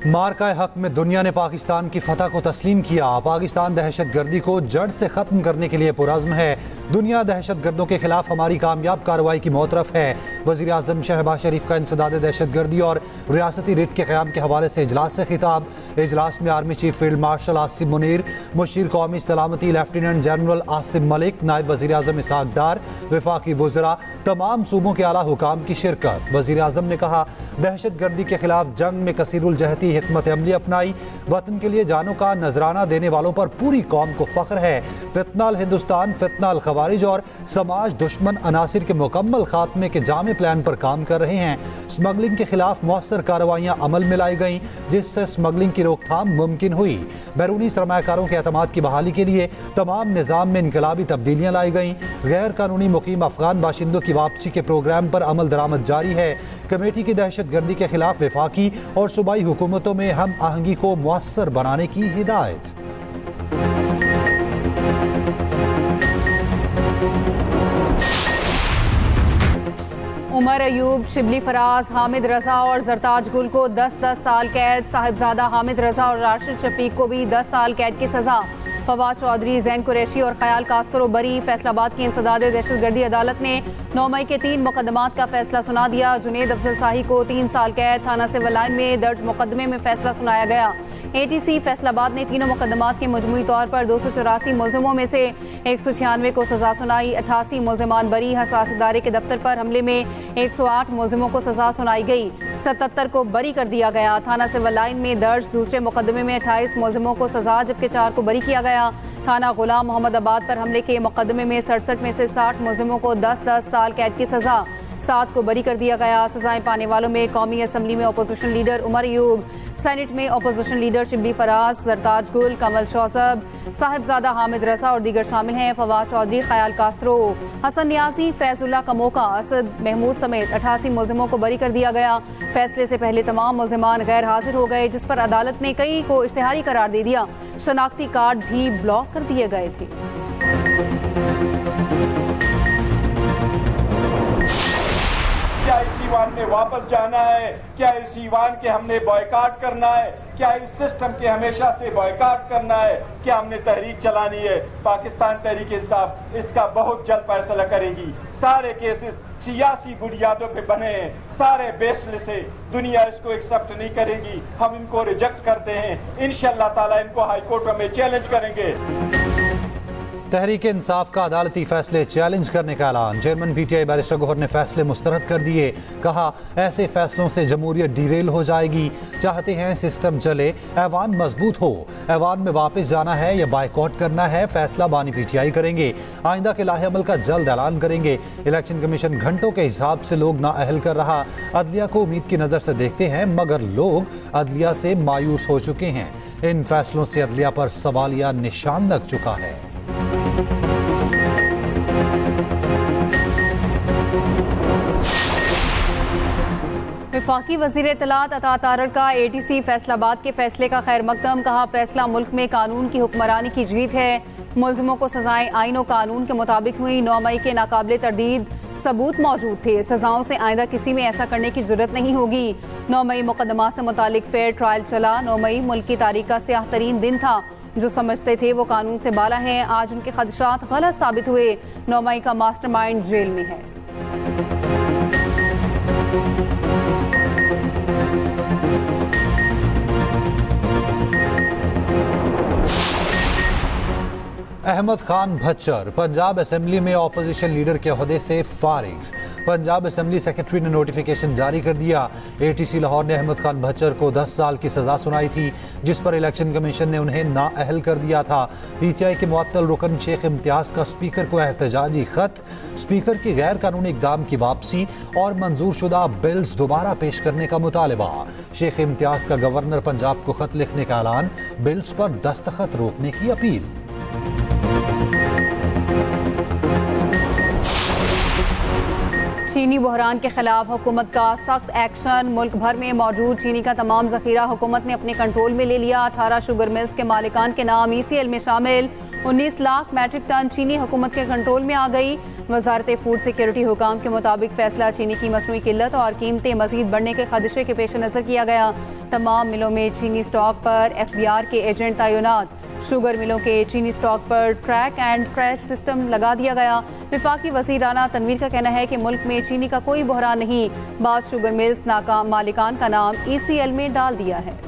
मार्का हक में दुनिया ने पाकिस्तान की फतह को तस्लीम किया। पाकिस्तान दहशत गर्दी को जड़ से खत्म करने के लिए पुरज़्म है। दुनिया दहशत गर्दों के खिलाफ हमारी कामयाब कार्रवाई की मोतरफ है। वज़ीर आज़म शहबाज शरीफ का इंसदाद दहशत गर्दी और रियासती रिट के क़याम के हवाले से इजलास से खिताब। इजलास में army chief field marshal Asim Munir, मुशीर कौमी सलामती लेफ्टिनेंट जनरल आसिम मलिक, नायब वज़ीर आज़म इसहाक डार, वफाकी वज़रा, तमाम सूबों के आला हुकाम की शिरकत। वज़ीर आज़म ने कहा, दहशत गर्दी के खिलाफ जंग में कसीरुल जहती हिकमत अमली अपनाई। वतन के लिए जानों का नजराना देने वालों पर पूरी कौम को फख्र है। फितनाल हिंदुस्तान, फितनाल खवारिज और समाज दुश्मन अनासिर के मुकम्मल खात्मे के जामे प्लान पर काम कर रहे हैं। स्मगलिंग के खिलाफ मौसर कार्रवाइयाँ अमल में लाई गईं, जिससे स्मगलिंग की रोकथाम मुमकिन हुई। बैरूनी सरमायाकारों के एतमाद की बहाली के लिए तमाम निज़ाम में इनकलाबी तब्दीलियाँ लाई गईं। गैर कानूनी मुकीम अफगान बाशिंदों की वापसी के प्रोग्राम पर अमल दरामद जारी है। कमेटी की दहशत गर्दी के खिलाफ वफाकी और सूबाई हुकूमतों में हम आहंगी को मुअस्सर बनाने की हिदायत। उमर अयूब, शिबली फराज, हामिद रजा और जरताज गुल को 10-10 साल कैद। साहिबजादा हामिद रजा और राशिद शफीक को भी 10 साल कैद की सजा। फवाद चौधरी, जैन कुरैशी और ख्याल कास्तरो बरी। फैसलाबाद की इंसदाद दहशत गर्दी अदालत ने 9 मई के 3 मुकदमात का फैसला सुना दिया। जुनेद अफजल शाही को 3 साल कैद। थाना सिविल लाइन में दर्ज मुकदमे में फैसला सुनाया गया। ATC फैसलाबाद ने तीनों मुकदमात के मजमूई तौर पर 284 मुलजिमों में से 196 को सजा सुनाई। 88 मुलजिमान बरी। हसास इदारे के दफ्तर पर हमले में 108 मुलजिमों को सजा सुनाई गई। 77 को बरी कर दिया गया। थाना सिविल लाइन में दर्ज दूसरे मुकदमे में 28 मुलजिमों को सजा जबकि 4 को बरी किया गया। थाना गुलाम मोहम्मदाबाद पर हमले के मुकदमे में 67 में से 60 मुलजिमों को 10-10 साल कैद की सजा, 7 को बरी कर दिया गया। सजाएं पाने वालों में कौमी असम्बली में opposition leader Umar Ayub, senate में अपोजिशन लीडर शिबली फराज, जरताज गुल, कमल शौसब, साहिबजादा हामिद रजा और दीगर शामिल हैं। फवाद चौधरी, ख्याल कास्तरो, हसन नियाजी, फैजुल्ला कमोका, असद महमूद समेत 88 मुलजिमों को बरी कर दिया गया। फैसले से पहले तमाम मुलजिमान गैर हाजिर हो गए, जिस पर अदालत ने कई को इश्तिहारी करार दे दिया। शनाख्ती कार्ड भी ब्लॉक कर दिए गए थे। क्या इस ईवान में वापस जाना है? क्या इस ईवान के हमने बॉयकाट करना है? क्या इस सिस्टम के हमेशा से बॉयकाट करना है? क्या हमने तहरीक चलानी है? पाकिस्तान तहरीक इंसाफ इसका बहुत जल्द फैसला करेगी। सारे केसेस सियासी बुनियादों पे बने हैं, सारे बेसले से दुनिया इसको एक्सेप्ट नहीं करेगी। हम इनको रिजेक्ट करते हैं। इंशाअल्लाह ताला इनको हाईकोर्ट में चैलेंज करेंगे। तहरीक इंसाफ का अदालती फैसले चैलेंज करने का ऐलान। चेयरमैन PTI बैरिस्टर गौहर ने फैसले मुस्तरद कर दिए। कहा, ऐसे फैसलों से जमहूरियत डिरेल हो जाएगी। चाहते हैं सिस्टम चले, ऐवान मजबूत हो। ऐवान में वापस जाना है या बायकॉट करना है, फैसला बानी PTI करेंगे। आइंदा के लाहे अमल का जल्द ऐलान करेंगे। इलेक्शन कमीशन घंटों के हिसाब से लोग नाअहल कर रहा। अदलिया को उम्मीद की नजर से देखते हैं, मगर लोग अदलिया से मायूस हो चुके हैं। इन फैसलों से अदलिया पर सवालिया निशान लग चुका है। वफाकी वज़ीर इत्तलात अता तारड़ का ATC फैसलाबाद के फैसले का खैर मकदम। कहा, फैसला मुल्क में कानून की हुक्मरानी की जीत है। मुलजिमों को सजाएं आईन और कानून के मुताबिक हुई। 9 मई के नाकाबिले तरदीद सबूत मौजूद थे। सजाओं से आइंदा किसी में ऐसा करने की जरूरत नहीं होगी। 9 मई मुकदमा से मुतालिक फेयर ट्रायल चला। 9 मई मुल्क की तारीख का स्याह तरीन दिन था। जो समझते थे वो कानून से बाला हैं, आज उनके खदशात गलत साबित हुए। 9 मई का मास्टरमाइंड जेल में है। अहमद खान भच्चर पंजाब असेंबली में ऑपोजिशन लीडर के ओहदे से फारिग। पंजाब असेंबली सेक्रेटरी ने नोटिफिकेशन जारी कर दिया। ATC लाहौर ने अहमद खान भच्चर को 10 साल की सजा सुनाई थी, जिस पर इलेक्शन कमीशन ने उन्हें नाअहल कर दिया था। PTI के मुअत्तल रुकन शेख इम्तियाज का स्पीकर को एहतजाजी खत। स्पीकर की गैर कानूनी इकदाम की वापसी और मंजूर शुदा बिल्स दोबारा पेश करने का मुतालबा। शेख इम्तियाज का गवर्नर पंजाब को खत लिखने का ऐलान। बिल्स पर दस्तखत रोकने की अपील। चीनी बहरान के खिलाफ हुकूमत का सख्त एक्शन। मुल्क भर में मौजूद चीनी का तमाम जखीरा हुकूमत ने अपने कंट्रोल में ले लिया। 18 शुगर मिल्स के मालिकान के नाम ECL में शामिल 19 लाख मैट्रिक टन चीनी हुकूमत के कंट्रोल में आ गई। वजारत फूड सिक्योरिटी हुकाम के मुताबिक फैसला चीनी की मसनूई किल्लत और कीमतें मजीद बढ़ने के खदशे के पेश नज़र किया गया। तमाम मिलों में चीनी स्टॉक पर FBR के एजेंट तैनात। शुगर मिलों के चीनी स्टॉक पर ट्रैक एंड ट्रेस सिस्टम लगा दिया गया। विफाकी वज़ीर राना तनवीर का कहना है कि मुल्क में चीनी का कोई बहरान नहीं। बाद शुगर मिल्स नाकाम मालिकान का नाम ECL में डाल दिया है।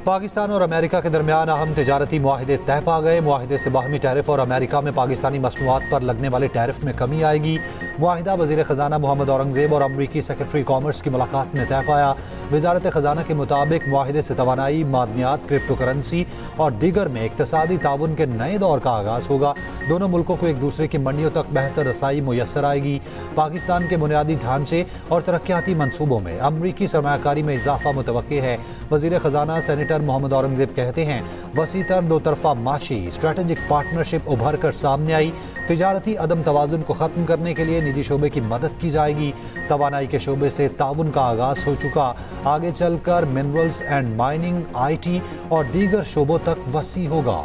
पाकिस्तान और अमेरिका के दरमियान अहम तिजारती मुआहिदे तय पा गए। मुआहिदे से बाहमी टैरिफ और अमेरिका में पाकिस्तानी मसनूआत पर लगने वाले टैरिफ में कमी आएगी। मुआहिदा वज़ीर ख़जाना मोहम्मद औरंगज़ेब और अमरीकी सेक्रेटरी कॉमर्स की मुलाकात में तय पाया। वजारत ख़जाना के मुताबिक मुआहिदे से तवानाई, मादनियात, क्रिप्टो करेंसी और दीगर में इक़्तिसादी ताउन के नए दौर का आगाज़ होगा। दोनों मुल्कों को एक दूसरे की मंडियों तक बेहतर रसाई मुयस्सर आएगी। पाकिस्तान के बुनियादी ढांचे और तरक्याती मनसूबों में अमरीकी सरमायाकारी में इजाफा मुतवक्की है। वज़ीर ख़जाना सेनेटर मोहम्मद औरंगज़ेब कहते हैं वसीतर दो तरफा माशी स्ट्रेटेजिक पार्टनरशिप उभर कर सामने आई। तिजारती अदम तवाज़ुन को ख़त्म करने के लिए निजी शोबे की मदद की जाएगी। तवानाई के शोबे से ताउन का आगाज़ हो चुका, आगे चलकर मिनरल्स एंड माइनिंग, IT और दीगर शोबों तक वसी होगा।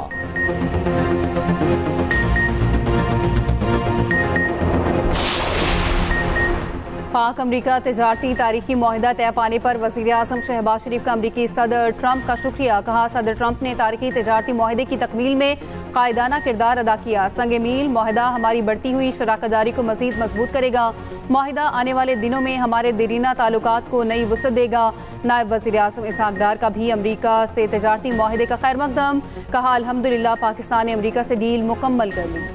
पाक अमरीका तिजारती तारीखी मुआहिदा तय पाने पर वज़ीर आज़म शहबाज शरीफ का अमरीकी सदर ट्रंप का शुक्रिया। कहा सदर ट्रंप ने तारीखी तिजारती मुआहिदे की तकमील में कायदाना किरदार अदा किया। संगे मील मुआहिदा हमारी बढ़ती हुई शराकतदारी को मज़ीद मजबूत करेगा। मुआहिदा आने वाले दिनों में हमारे देरीना ताल्लुकात को नई वसअत देगा। नायब वज़ीर आज़म इसहाक डार का भी अमरीका से तिजारती मुआहिदे का खैर मकदम। कहा अल्हम्दुलिल्लाह पाकिस्तान ने अमरीका से डील मुकम्मल कर ली।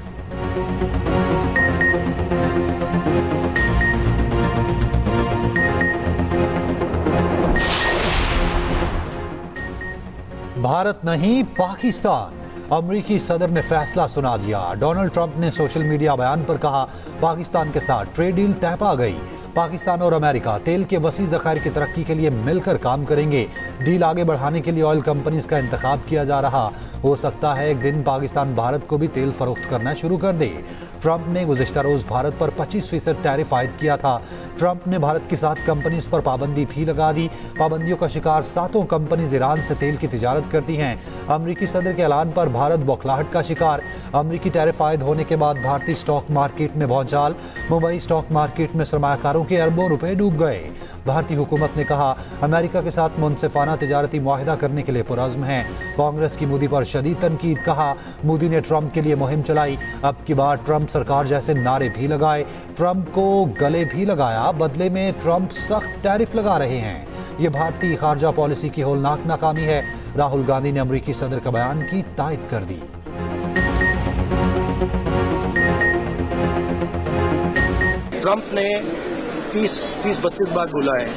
भारत नहीं पाकिस्तान, अमरीकी सदर ने फैसला सुना दिया। डोनाल्ड ट्रंप ने सोशल मीडिया बयान पर कहा पाकिस्तान के साथ ट्रेड डील तय पा गई। पाकिस्तान और अमेरिका तेल के वसी ज़खायर की तरक्की के लिए मिलकर काम करेंगे। डील आगे बढ़ाने के लिए ऑयल कंपनीज का इंतखाब किया जा रहा। हो सकता है एक दिन पाकिस्तान भारत को भी तेल फरोख्त करना शुरू कर दे। ट्रंप ने गुज़िश्ता रोज़ भारत पर 25% टैरिफ आयद किया था। ट्रंप ने भारत की 7 कंपनीज पर पाबंदी भी लगा दी। पाबंदियों का शिकार 7 कंपनीज ईरान से तेल की तिजारत करती हैं। अमरीकी सदर के ऐलान पर भारत बौखलाहट का शिकार। अमरीकी टैरिफ आयद होने के बाद भारतीय स्टॉक मार्केट में भौचाल। मुंबई स्टॉक मार्केट में सरमायाकारों के अरबों रुपए डूब गए। भारतीय हुकूमत ने कहा अमेरिका के साथ मुनसिफाना तिजारती मुआहिदा करने के लिए पुरज़्म है। कांग्रेस की मोदी पर शदीद तनकीद। कहा मोदी ने ट्रंप के लिए मुहिम चलाई, अब की बार ट्रंप सरकार जैसे नारे भी लगाए, ट्रंप को गले भी लगाया। बदले में ट्रंप सख्त टैरिफ लगा रहे हैं। ये भारतीय खारजा पॉलिसी की होलनाक नाकामी है। राहुल गांधी ने अमरीकी सदर का बयान की तायद कर दी। ट्रंप ने 30-32 बार बोला है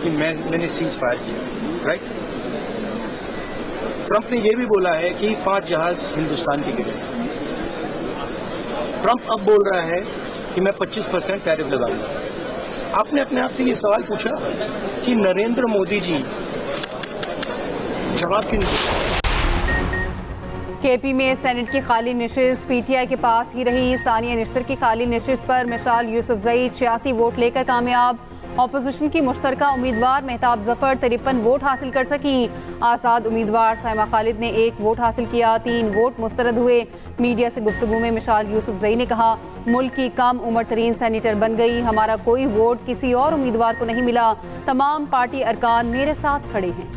कि मैंने सीज फायर किया, राइट। ट्रंप ने यह भी बोला है कि 5 जहाज हिंदुस्तान के गिरे। ट्रंप अब बोल रहा है कि मैं 25% टैरिफ लगाऊंगा। आपने अपने आप से ये सवाल पूछा कि नरेंद्र मोदी जी जवाब क्यों नहीं? KP में सेनेट की खाली नशिस्त PTI के पास ही रही। सानिया निश्तर की खाली नशिस्त पर मिसाल यूसुफजई 86 वोट लेकर कामयाब। ऑपोजिशन की मुश्तरका उम्मीदवार मेहताब जफर 53 वोट हासिल कर सकी। आज़ाद उम्मीदवार साइमा खालिद ने 1 वोट हासिल किया। 3 वोट मुस्तरद हुए। मीडिया से गुफ्तगू में मिसाल यूसुफजई ने कहा मुल्क की कम उम्र तरीन सेनेटर बन गई। हमारा कोई वोट किसी और उम्मीदवार को नहीं मिला। तमाम पार्टी अरकान मेरे साथ खड़े हैं।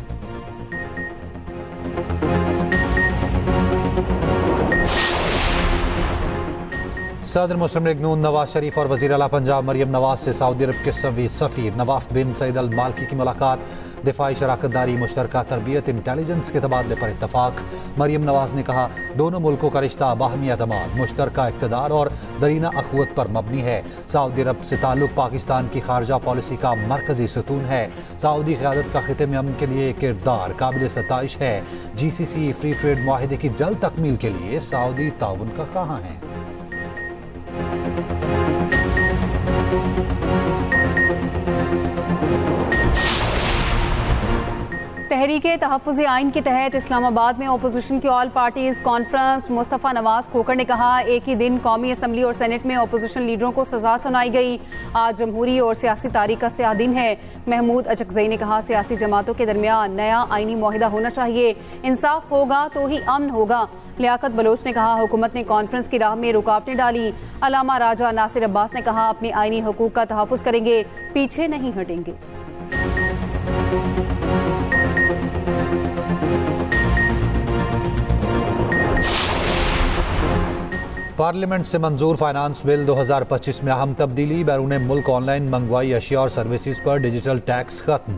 सदर मुस्लिम लीग नून नवाज शरीफ और वज़ीर आला पंजाब मरियम नवाज से सऊदी अरब के सफ़ीर नवाफ बिन सईद अल मालकी की मुलाकात। दिफाई शराकतदारी, मुश्तरका तरबियत, इंटेलिजेंस के तबादले पर इत्तफाक। मरियम नवाज ने कहा दोनों मुल्कों का रिश्ता बाहमी एतमाद, मुश्तरका इक़्तिदार और दरीना अखुवत पर मबनी है। सऊदी अरब से ताल्लुक़ पाकिस्तान की खारजा पॉलिसी का मरकजी सतून है। सऊदी क़यादत का ख़िते में अमन के लिए किरदार काबिल सताइश है। GCC फ्री ट्रेड मुआहिदे की जल्द तकमील के लिए सऊदी ताउन का कहाँ है। तहरीके तहफ़्फ़ुज़ आइन के तहत इस्लामाबाद में अपोजिशन की all parties conference Mustafa Nawaz Khokhar ने कहा, एक ही दिन कौमी असम्बली और सेनेट में अपोजिशन लीडरों को सजा सुनाई गई। आज जमहूरी और सियासी तारीख का स्याह दिन है। महमूद अचकज़ई ने कहा, सियासी जमातों के दरमियान नया आइनी मुआहिदा होना चाहिए, इंसाफ होगा तो ही अमन होगा। लियाकत बलोच ने कहा, हुकूमत ने कॉन्फ्रेंस की राह में रुकावटें डाली। अलामा राजा नासिर अब्बास ने कहा, अपने आइनी हकूक़ का तहफ़्फ़ुज़ करेंगे, पीछे नहीं हटेंगे। पार्लियामेंट से मंजूर फाइनेंस बिल 2025 में अहम तब्दीली। बैरून मुल्क ऑनलाइन मंगवाई अशिया और सर्विसेज पर डिजिटल टैक्स खत्म।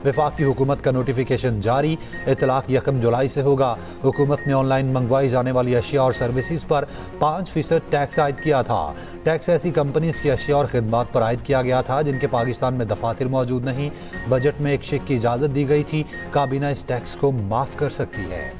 वफाकी हुकूमत का नोटिफिकेशन जारी, इतलाक 1 जुलाई से होगा। हुकूमत ने ऑनलाइन मंगवाई जाने वाली अशिया और सर्विसेज पर 5% टैक्स आयद किया था। टैक्स ऐसी कंपनीज की अशिया और खिदमात पर आयद किया गया था जिनके पाकिस्तान में दफातर मौजूद नहीं। बजट में एक शेक की इजाज़त दी गई थी। काबीना इस टैक्स को माफ कर सकती है।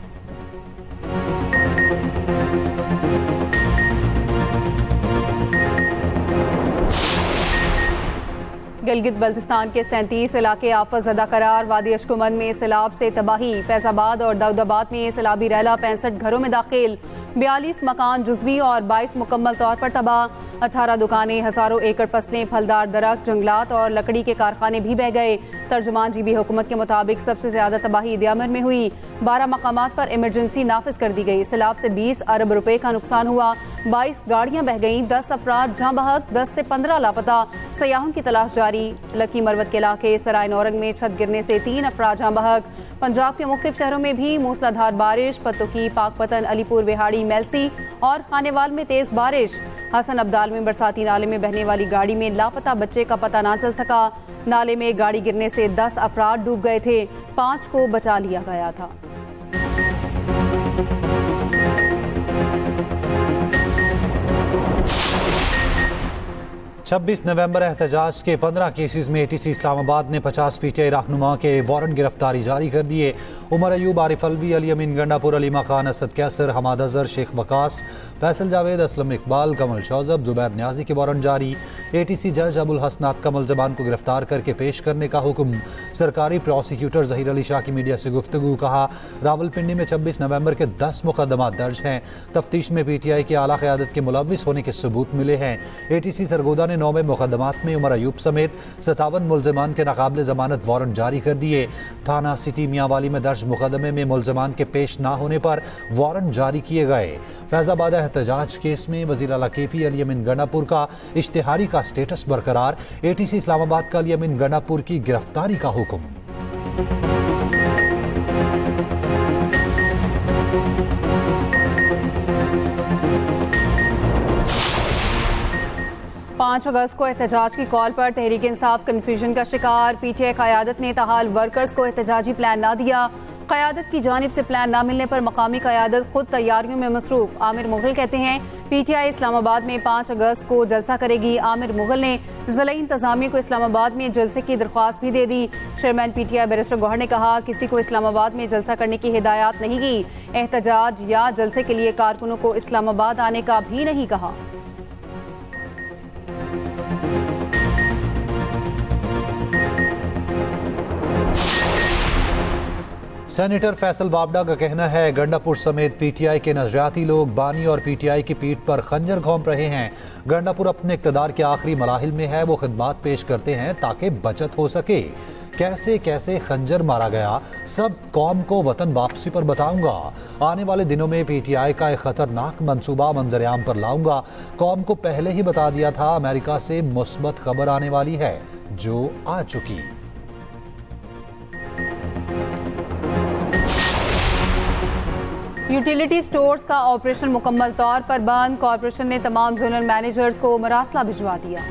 गिलगित बल्तिस्तान के 37 इलाके आफत ज़दा करार। वादी अशकुमन में सैलाब से तबाही। फैजाबाद और दाऊदाबाद में सैलाबी रैला 65 घरों में दाखिल। 42 मकान जुज़वी और 22 मुकम्मल तौर पर तबाह। 18 दुकानें, हज़ारों एकड़ फसलें, फलदार दरख्त, जंगलात और लकड़ी के कारखाने भी बह गए। तर्जुमान जीबी हुकूमत के मुताबिक सबसे ज्यादा तबाही दियामर में हुई। 12 मकामात पर इमरजेंसी नाफिज कर दी गई। सैलाब से 20 अरब रुपए का नुकसान हुआ। 22 गाड़ियां बह गईं। 10 अफराद जहां बहक, 10 से 15 लापता। सयाहों की तलाश जारी। लकी मरवत के इलाके सराय नौरंग में छत गिरने से 3 अफराद जहां बहक। पंजाब के मुख्तलिफ शहरों में भी मूसलाधार बारिश। पत्तोकी, पाकपतन, अलीपुर, विहाड़ी, मेलसी और खानेवाल में तेज बारिश। हसन अब्दाल में बरसाती नाले में बहने वाली गाड़ी में लापता बच्चे का पता ना चल सका। नाले में गाड़ी गिरने से 10 अफराद डूब गए थे, 5 को बचा लिया गया था। 26 नवंबर एहतजाज के 15 केसेस में ATC इस्लामाबाद ने 50 PTI रहनुमा के वारंट गिरफ्तारी जारी कर दिए। उमर अयूब, आरिफ अलवी, अली अमीन गंडापुर, अलीमा खान, असद कैसर, हमाद अजहर, शेख वकास, फैसल जावेद, असलम इकबाल, कमल शौजब, जुबैर न्याजी के वारंट जारी। ATC जज अबुल हसनात का मुल्ज़मान को गिरफ्तार करके पेश करने का हुक्म। सरकारी प्रोसिक्यूटर ज़हीर अली शाह की मीडिया से गुफ्तगू। कहा, रावलपिंडी में 26 नवंबर के 10 मुकदमात दर्ज हैं। तफ्तीश में PTI की आला क़यादत के मुलव्विस होने के सबूत मिले हैं। ATC सरगोदा ने 9 मुकदमात में उमर अयूब समेत 57 मुल्ज़मान के नाकाबिल ज़मानत वारंट जारी कर दिए। थाना सिटी मियांवाली में दर्ज मुकदमे में मुल्ज़मान के पेश ना होने पर वारंट जारी किए गए। फैजाबाद एहतजाज केस में वज़ीर आला KP अली अमीन गंडापुर का इश्तिहारी का स्टेटस बरकरार। ATC इस्लामाबाद का अली अमीन गंडापुर की गिरफ्तारी का हुक्म। 5 अगस्त को एहतजाज की कॉल पर तहरीक इंसाफ कन्फ्यूजन का शिकार। PTI क़यादत ने ताहाल वर्कर्स को एहतजाजी प्लान ना दिया। क़यादत की जानिब से प्लान ना मिलने पर मकामी क़यादत खुद तैयारियों में मसरूफ। आमिर मुगल कहते हैं, PTI इस्लामाबाद में 5 अगस्त को जलसा करेगी। आमिर मुगल ने ज़िला इंतज़ामिया को इस्लामाबाद में जलसे की दरख्वास्त भी दे दी। चेयरमैन PTI बैरिस्टर गौहर ने कहा, किसी को इस्लामाबाद में जलसा करने की हिदायत नहीं की। एहतजाज या जलसे के लिए कारकुनों को इस्लामाबाद आने का भी नहीं कहा। सेनेटर फैसल वाबडा का कहना है, गंडापुर समेत PTI के नजरियाती लोग बानी और PTI की पीठ पर खंजर घोंप रहे हैं। गंडापुर अपने इक़्तिदार के आखिरी मराहिल में है। वो खिदमात पेश करते हैं ताकि बचत हो सके। कैसे कैसे खंजर मारा गया, सब कौम को वतन वापसी पर बताऊंगा। आने वाले दिनों में PTI का एक खतरनाक मंसूबा मंजरेआम पर लाऊंगा। कौम को पहले ही बता दिया था, अमेरिका से मुस्बत खबर आने वाली है, जो आ चुकी। यूटिलिटी स्टोर्स का ऑपरेशन मुकम्मल तौर पर बंद। कॉरपोरेशन ने तमाम जोनल मैनेजर्स को मरासला भिजवा दिया।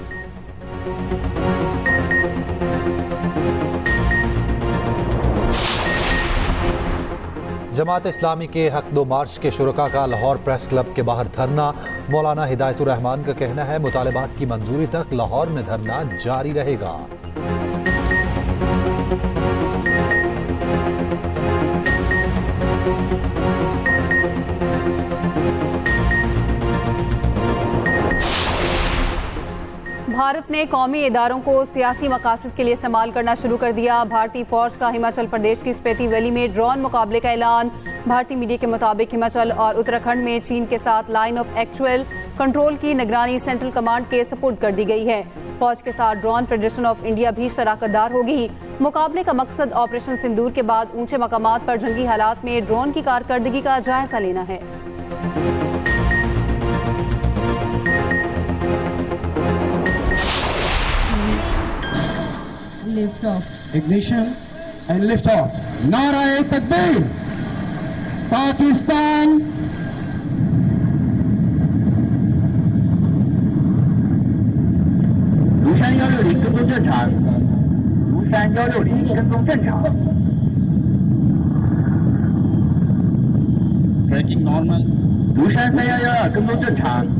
जमात इस्लामी के हक 2 मार्च के शुरका का लाहौर प्रेस क्लब के बाहर धरना। मौलाना हिदायतुर रहमान का कहना है, मुतालिबात की मंजूरी तक लाहौर में धरना जारी रहेगा। भारत ने कौमी इदारों को सियासी मकासद के लिए इस्तेमाल करना शुरू कर दिया। भारतीय फौज का हिमाचल प्रदेश की स्पीति वैली में ड्रोन मुकाबले का ऐलान। भारतीय मीडिया के मुताबिक हिमाचल और उत्तराखंड में चीन के साथ लाइन ऑफ एक्चुअल कंट्रोल की निगरानी सेंट्रल कमांड के सपुर्द कर दी गई है। फौज के साथ ड्रोन फेडरेशन ऑफ इंडिया भी शराकतदार होगी। मुकाबले का मकसद ऑपरेशन सिंदूर के बाद ऊंचे मकामात पर जंगी हालात में ड्रोन की कारकर्दगी का जायजा लेना है। Lift off. Ignition and lift off. नाराए तकबीर। पाकिस्तान卢山160跟踪正常。卢山160跟踪正常。Tracking normal。卢山311跟踪正常。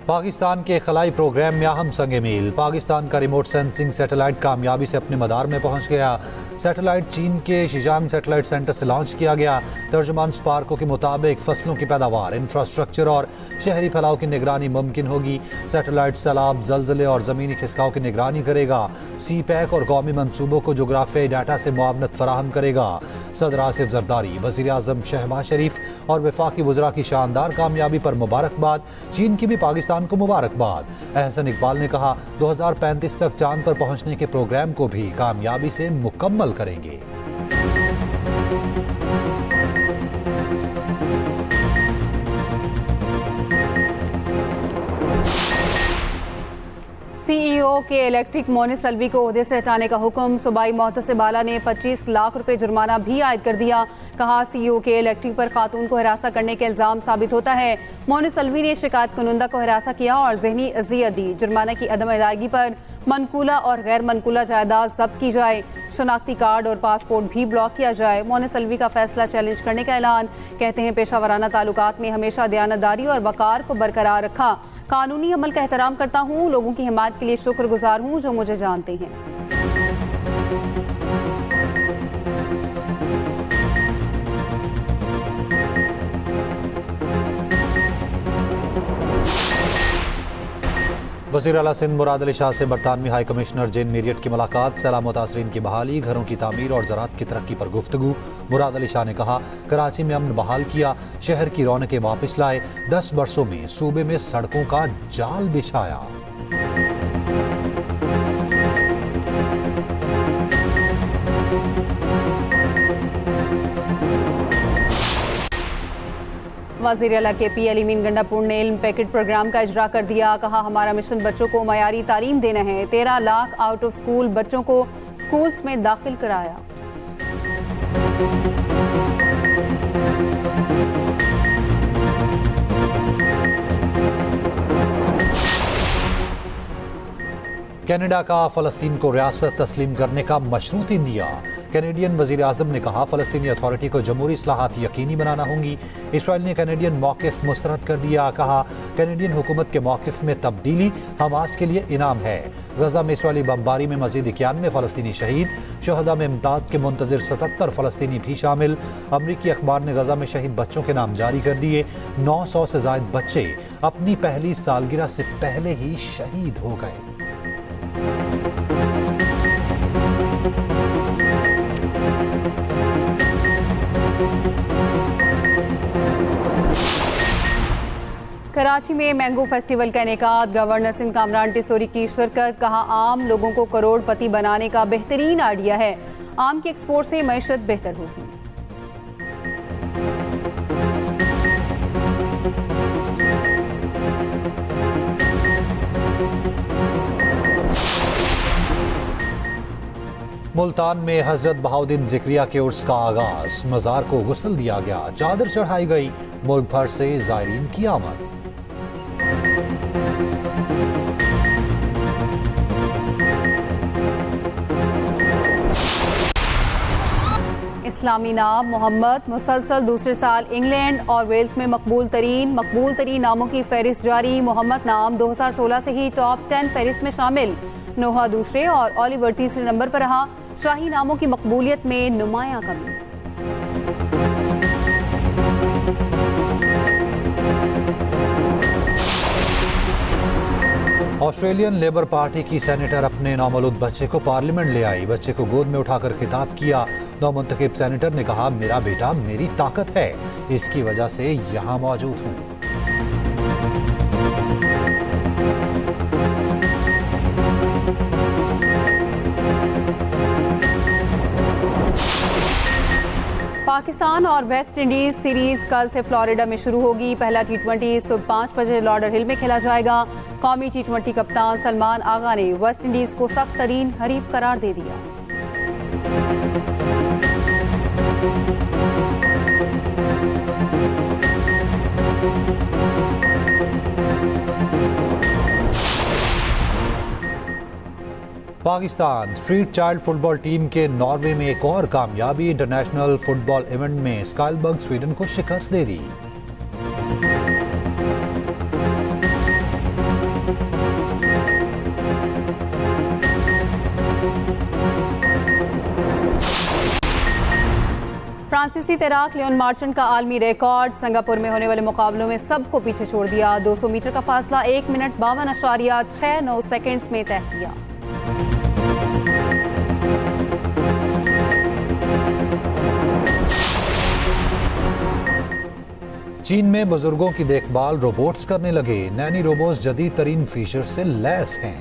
पाकिस्तान के खलाई प्रोग्राम में अहम संग मील। पाकिस्तान का रिमोट सेंसिंग सैटेलाइट कामयाबी से अपने मदार में पहुंच गया। सैटेलाइट चीन के शिजांग सैटेलाइट सेंटर से लॉन्च किया गया। तर्जुमान स्पार्को के मुताबिक फसलों की पैदावार, इंफ्रास्ट्रक्चर और शहरी फैलाव की निगरानी मुमकिन होगी। सैटेलाइट सैलाब, जलजले और ज़मीनी खिसकाव की निगरानी करेगा। सी पैक और कौमी मनसूबों को जोग्राफियाई डाटा से मुआवनत फराहम करेगा। सदर आसिफ जरदारी, वज़ीर आज़म शहबाज शरीफ और वफाकी वज़रा की शानदार कामयाबी पर मुबारकबाद। चीन की भी पाकिस्तान को मुबारकबाद। एहसन इकबाल ने कहा 2035 तक चांद पर पहुंचने के प्रोग्राम को भी कामयाबी से मुकम्मल करेंगे। सीईओ के इलेक्ट्रिक मोनिस अलवी को ओहदे से हटाने का हुक्म। सूबाई मोहतसिब आला ने 25 लाख रुपए जुर्माना भी आयद कर दिया। कहा सीईओ के इलेक्ट्रिक पर खातून को हिरासा करने के इल्जाम साबित होता है। मोनिस अलवी ने शिकायत कुनुंदा को हिरासा किया और जहनी अजियत दी। जुर्माना की अदम अदायगी पर मनकूला और गैर मनकूला जायदाद जब्त की जाए। शनाख्ती कार्ड और पासपोर्ट भी ब्लॉक किया जाए। मोनिस अलवी का फैसला चैलेंज करने का ऐलान। कहते हैं पेशावराना ताल्लुकात में हमेशा दयानतदारी और वकार को बरकरार रखा। कानूनी अमल का एहतराम करता हूँ। लोगों की हिमायत के लिए शुक्रगुजार हूँ जो मुझे जानते हैं। वज़ीर आला सिंध मुराद अली शाह से बरतानवी हाई कमिश्नर जेन मीरियट की मुलाकात। सैलाब मुतासरीन की बहाली, घरों की तामीर और ज़राअत की तरक्की पर गुफ्तगू। मुराद अली शाह ने कहा कराची में अमन बहाल किया, शहर की रौनकें वापस लाए। 10 बरसों में सूबे में सड़कों का जाल बिछाया। वज़ीर आला के पी अली मीन गंडापुर ने इल्म पैकेट प्रोग्राम का इजरा कर दिया। कहा हमारा मिशन बच्चों को मयारी तालीम देना है। 13 लाख आउट ऑफ स्कूल बच्चों को स्कूल्स में दाखिल कराया। कनाडा का फ़लस्तीन को रियासत तस्लीम करने का मशरूत इंदिया। कैनेडियन वज़ीर आज़म ने कहा फ़लस्तीनी अथॉरिटी को जमहूरी इस्लाहात यकीनी बनाना होंगी। इसराइल ने कैनेडियन मौक़िफ़ मुस्तरद कर दिया। कहा कैनेडियन हुकूमत के मौक़िफ़ में तब्दीली हमास के लिए इनाम है। गजा में इसराइली बमबारी में मज़ीद 91 फ़लस्तीनी शहीद। शहदा में इमदाद के मुंतज़िर 77 फ़लस्तीनी भी शामिल। अमरीकी अखबार ने गजा में शहीद बच्चों के नाम जारी कर दिए। 900 से ज़ायद बच्चे अपनी पहली सालगिरह से पहले ही शहीद हो गए। कराची में मैंगो फेस्टिवल का इनेकाद। गवर्नर सिंध कामरान टिसोरी की शिरकत। कहा आम लोगों को करोड़पति बनाने का बेहतरीन आइडिया है। आम की एक्सपोर्ट से मईशत बेहतर होगी। मुल्तान में हजरत बहाउद्दीन ज़िक्रिया के उर्स का आगाज। मज़ार को गुस्ल दिया गया, चादर चढ़ाई गई। मुल्क भर से ज़ायरीन की आमद। इस्लामी नाम मोहम्मद मुसलसल दूसरे साल इंग्लैंड और वेल्स में मकबूल तरीन नामों की फहरिस्त जारी। मोहम्मद नाम 2016 से ही टॉप 10 फहरिस्त में शामिल। नोहा दूसरे और ओलिवर तीसरे नंबर पर रहा। शाही नामों की मकबूलियत में नुमायां कमी। ऑस्ट्रेलियन लेबर पार्टी की सेनेटर अपने नौमौलूद बच्चे को पार्लियामेंट ले आई। बच्चे को गोद में उठाकर खिताब किया। नौमुंतखब सेनेटर ने कहा, मेरा बेटा मेरी ताकत है, इसकी वजह से यहाँ मौजूद हूँ। पाकिस्तान और वेस्ट इंडीज सीरीज कल से फ्लोरिडा में शुरू होगी। पहला T20 सुबह 5 बजे लॉर्डर हिल में खेला जाएगा। कौमी T20 कप्तान सलमान आगा ने वेस्ट इंडीज को सख्त तरीन हरीफ करार दे दिया। Pakistan street child football team के नॉर्वे में एक और कामयाबी। इंटरनेशनल फुटबॉल इवेंट में स्काइलबर्ग स्वीडन को शिकस्त दे दी। फ्रांसीसी तैराक लियोन मार्चेंट का आलमी रिकॉर्ड। सिंगापुर में होने वाले मुकाबलों में सबको पीछे छोड़ दिया। 200 मीटर का फासला 1 मिनट 52.69 सेकंड्स में तय किया। चीन में बुजुर्गों की देखभाल रोबोट्स करने लगे। नैनी रोबोट्स जदीद तरीन फीचर से लैस हैं।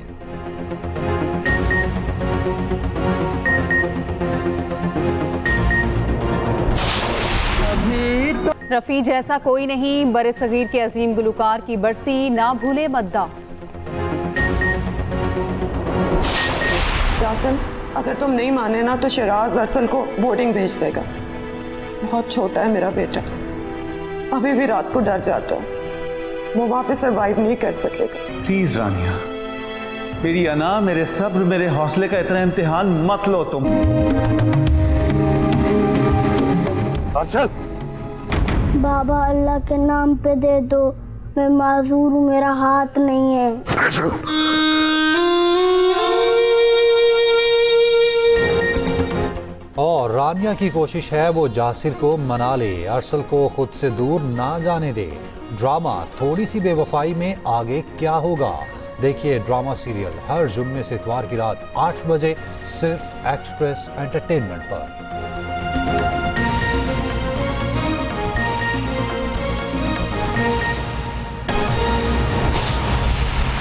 रफी जैसा कोई नहीं, बरे सगीर के अजीम गुलकार की बरसी, ना भूले मद्दा। जासिम, अगर तुम नहीं माने ना तो शिराज अरसल को बोर्डिंग भेज देगा। बहुत छोटा है मेरा बेटा, अभी भी रात को डर जाता है। वो वहां पे सरवाइव नहीं कर सकेगा। प्लीज रानिया, मेरी अना, मेरे सब्र, मेरे हौसले का इतना इम्तिहान मत लो तुम। अरसल, बाबा अल्लाह के नाम पे दे दो, मैं माजूर हूँ, मेरा हाथ नहीं है। और रानिया की कोशिश है वो जासिर को मना ले, अरसल को खुद से दूर ना जाने दे। ड्रामा थोड़ी सी बेवफाई में आगे क्या होगा, देखिए ड्रामा सीरियल हर जुम्मे से इतवार की रात 8 बजे सिर्फ एक्सप्रेस एंटरटेनमेंट पर।